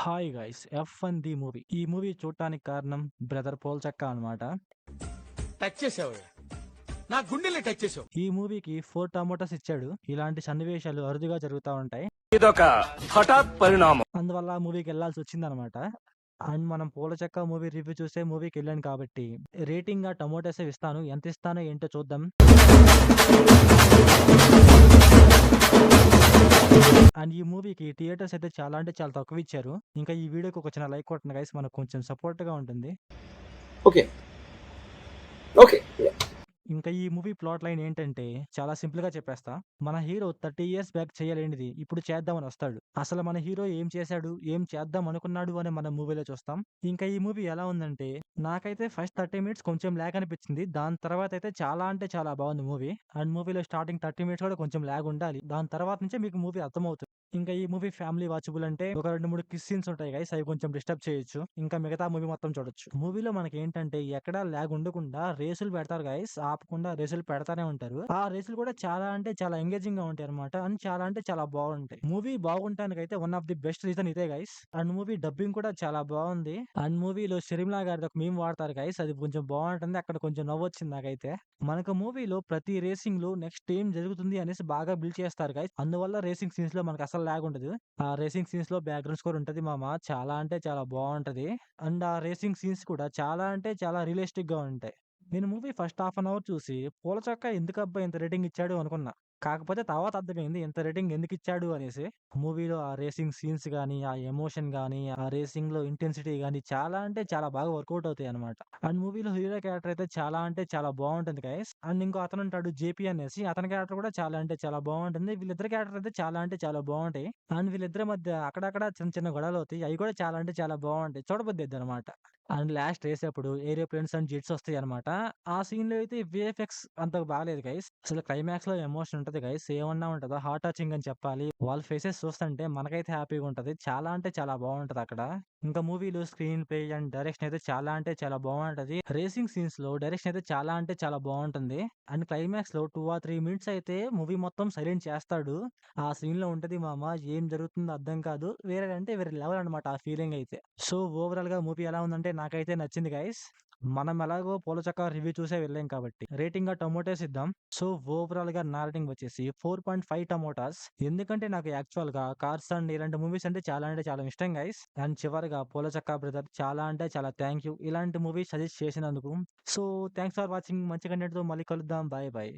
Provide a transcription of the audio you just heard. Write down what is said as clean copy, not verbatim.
Hi guys F1 the movie. ఈ movie చూడటానికి కారణం బ్రదర్ పోల్చక్క అన్నమాట. టచ్ చేసావు, నా గుండెల్ని టచ్ చేసావు. ఈ మూవీకి 4 టమోటాస్ ఇచ్చాడు. ఇలాంటి సన్నివేశాలు అరుదుగా జరుగుతూ ఉంటాయి. ఇదొక హఠాత్ పరిణామం. అందువల్ల ఆ మూవీకి వెళ్లాల్సి వచ్చిందనమాట. అండ్ మనం పోలచక్క మూవీ రివ్యూ చూసే మూవీకి వెళ్ళాను కాబట్టి రేటింగ్ గా టమోటాస్ ఇస్తాను. ఎంత ఇస్తానో ఏంటో చూద్దాం. అండ్ ఈ మూవీకి థియేటర్స్ అయితే చాలా అంటే చాలా తక్కువ ఇచ్చారు. ఇంకా ఈ వీడియోకి ఒక చిన్న లైక్ కొట్టండి గైస్, మనకు కొంచెం సపోర్ట్ గా ఉంటుంది. ఓకే ఓకే ఇంకా ఈ మూవీ ప్లాట్ లైన్ ఏంటంటే చాలా సింపుల్ గా చెప్పేస్తా. మన హీరో 30 ఇయర్స్ బ్యాక్ చేయలేనిది ఇప్పుడు చేద్దామని వస్తాడు. అసలు మన హీరో ఏం చేశాడు, ఏం చేద్దాం అనుకున్నాడు అని మనం మూవీలో చూస్తాం. ఇంకా ఈ మూవీ ఎలా ఉందంటే నాకైతే ఫస్ట్ 30 మినిట్స్ కొంచెం ల్యాగ్ అనిపించింది. దాని తర్వాత అయితే చాలా అంటే చాలా బాగుంది మూవీ. అండ్ మూవీలో స్టార్టింగ్ 30 మినిట్స్ కూడా కొంచెం ల్యాగ్ ఉండాలి. దాని తర్వాత నుంచే మీకు మూవీ అర్థమవుతుంది. ఇంకా ఈ మూవీ ఫ్యామిలీ వాచబుల్ అంటే ఒక 2-3 కిస్ సీన్స్ ఉంటాయి గైస్, అవి కొంచెం డిస్టర్బ్ చేయొచ్చు. ఇంకా మిగతా మూవీ మొత్తం చూడొచ్చు. మూవీలో మనకి ఏంటంటే ఎక్కడా ల్యాగ్ ఉండకుండా రేసులు పెడతారు గైస్, ఆపకుండా రేసులు పెడతానే ఉంటారు. ఆ రేసులు కూడా చాలా అంటే చాలా ఎంగేజింగ్ గా ఉంటాయి అనమాట. అండ్ చాలా అంటే చాలా బాగుంటాయి. మూవీ బాగుంటానికి అయితే one of the best reason ఇదే గైస్. అండ్ మూవీ డబ్బింగ్ కూడా చాలా బాగుంది. అండ్ మూవీలో షర్మిలా గారి ఒక మీమ్ వాడతారు గైస్, అది కొంచెం బాగుంటుంది. అక్కడ కొంచెం నవ్వొచ్చింది నాకైతే. మనకు మూవీలో ప్రతి రేసింగ్ లో నెక్స్ట్ ఏం జరుగుతుంది అనేసి బాగా బిల్డ్ చేస్తారు గైస్. అందువల్ల రేసింగ్ సీన్స్ లో మనకు అసలు ల్యాగ్ ఉండదు. ఆ రేసింగ్ సీన్స్ లో బ్యాక్గ్రౌండ్ స్కోర్ ఉంటది మామ, చాలా అంటే చాలా బాగుంటది. అండ్ ఆ రేసింగ్ సీన్స్ కూడా చాలా అంటే చాలా రియలిస్టిక్ గా ఉంటాయి. నేను movie first half an hour చూసి పూలచొక్క ఎందుకు అబ్బా ఇంత రేటింగ్ ఇచ్చాడు అనుకున్నా. కాకపోతే తర్వాత అర్థమైంది ఇంత రేటింగ్ ఎందుకు ఇచ్చాడు అనేసి. మూవీలో ఆ రేసింగ్ సీన్స్ గానీ, ఆ ఎమోషన్ గానీ, ఆ రేసింగ్ లో ఇంటెన్సిటీ గానీ చాలా అంటే చాలా బాగా వర్కౌట్ అవుతాయి అనమాట. అండ్ మూవీలో హీరో క్యారెక్టర్ అయితే చాలా అంటే చాలా బాగుంటుంది గైస్. అండ్ ఇంకో అతను ఉంటాడు జేపీ అనేసి, అతని క్యారెక్టర్ కూడా చాలా అంటే చాలా బాగుంటుంది. వీళ్ళిద్దరు క్యారెక్టర్ అయితే చాలా అంటే చాలా బాగుంటాయి. అండ్ వీళ్ళిద్దరి మధ్య అక్కడక్కడ చిన్న చిన్న గొడవలు అవుతాయి, అవి కూడా చాలా అంటే చాలా బాగుంటాయి, చూడబుద్ది అనమాట. అండ్ లాస్ట్ రేసేప్పుడు ఏరోప్లేన్స్ అండ్ జెట్స్ వస్తాయి అనమాట. ఆ సీన్ లో అయితే విఎఫ్ఎక్స్ అంత బాగాలేదు గైస్. అసలు క్లైమాక్స్ లో ఎమోషన్ ఉంటది గైస్, ఏమన్నా ఉంటుందా, హార్ట్ టచింగ్ అని చెప్పాలి. వాళ్ళ ఫేసెస్ చూస్తుంటే మనకైతే హ్యాపీగా ఉంటది. చాలా అంటే చాలా బాగుంటది అక్కడ. ఇంకా మూవీలో స్క్రీన్ ప్లే అండ్ డైరెక్షన్ అయితే చాలా అంటే చాలా బాగుంటది. రేసింగ్ సీన్స్ లో డైరెక్షన్ అయితే చాలా అంటే చాలా బాగుంటుంది. అండ్ క్లైమాక్స్ లో 2 or 3 మినిట్స్ అయితే మూవీ మొత్తం సైలెంట్ చేస్తాడు. ఆ సీన్ లో ఉంటది మామ, ఏం జరుగుతుందో అర్థం కాదు. వేరే అంటే వేరే లెవెల్ అనమాట ఆ ఫీలింగ్ అయితే. సో ఓవరాల్ గా మూవీ ఎలా ఉందంటే నాకైతే నచ్చింది గైస్. మనం ఎలాగో పూలచక్క రివ్యూ చూసే వెళ్ళాం కాబట్టి రేటింగ్ గా టొమాటోస్ ఇద్దాం. సో ఓవరాల్ గా నా రేటింగ్ వచ్చేసి 4.5 టమోటాస్. ఎందుకంటే నాకు యాక్చువల్ గా కార్స్ అండ్ ఇలాంటి మూవీస్ అంటే చాలా ఇష్టం గైస్. అండ్ చివరిగా పూలచక్క బ్రదర్ చాలా అంటే చాలా థ్యాంక్ యూ ఇలాంటి మూవీ సజెస్ట్ చేసినందుకు. So thanks for watching. మంచి కంటెంట్ తో మళ్ళీ కలుద్దాం. Bye bye.